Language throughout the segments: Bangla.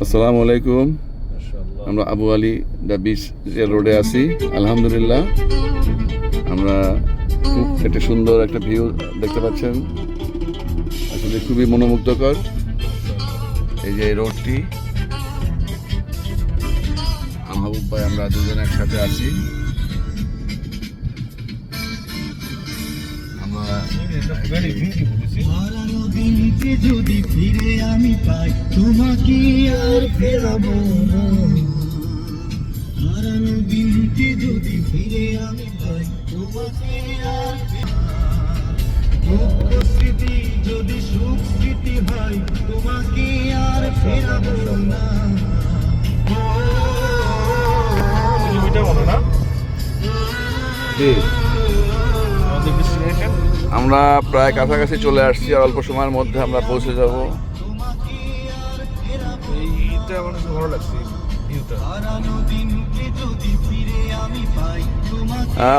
আসসালামু আলাইকুম। আমরা আবু আলী দ্য বিচ রোডে আছি। আলহামদুলিল্লাহ, আমরা খুব একটা সুন্দর একটা ভিউ দেখতে পাচ্ছেন, আসলে খুবই মনোমুগ্ধকর। এই যে রোডটি, মাহবুব ভাই আমরা দুজন একসাথে আছি। হারানো দিনকে যদি ফিরে আমি পাই, তোমাকে আর ফেরাবো না। হারানো দিনকে যদি ফিরে আমি পাই, তোমাকে আর দুঃখ স্মৃতি যদি সুখ স্মৃতি হয়, তোমাকে আর ফেরাবো না। আমরা প্রায় কাছাকাছি চলে আসছি, আর অল্প সময়ের মধ্যে আমরা পৌঁছে যাব।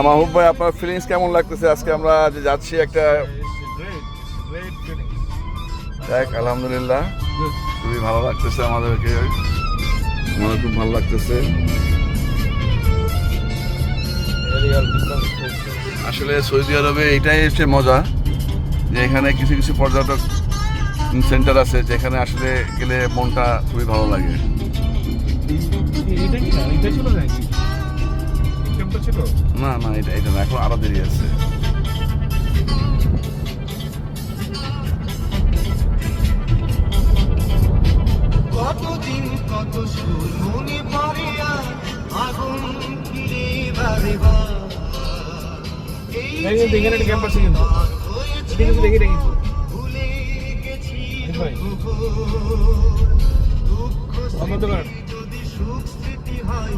মাহবুব ভাই, আপনার ফিলিংস কেমন লাগতেছে? আজকে আমরা যে যাচ্ছি একটা আলহামদুলিল্লাহ খুবই ভালো লাগতেছে আমাদেরকে, আমাদের খুব ভালো লাগতেছে। আসলে সৌদি আরবে এটাই হচ্ছে মজা, যে এখানে কিছু কিছু পর্যটক সেন্টার আছে যেখানে আসলে গেলে মনটা খুবই ভালো লাগে। না না, এটা না, এখন আরো দেরি আছে। কতদিন কত সুর মনে পড়ে, আগুন ফিরে বারে বার। ভুলে গেছি দুঃখ স্মৃতি যদি সুখ স্মৃতি হয়।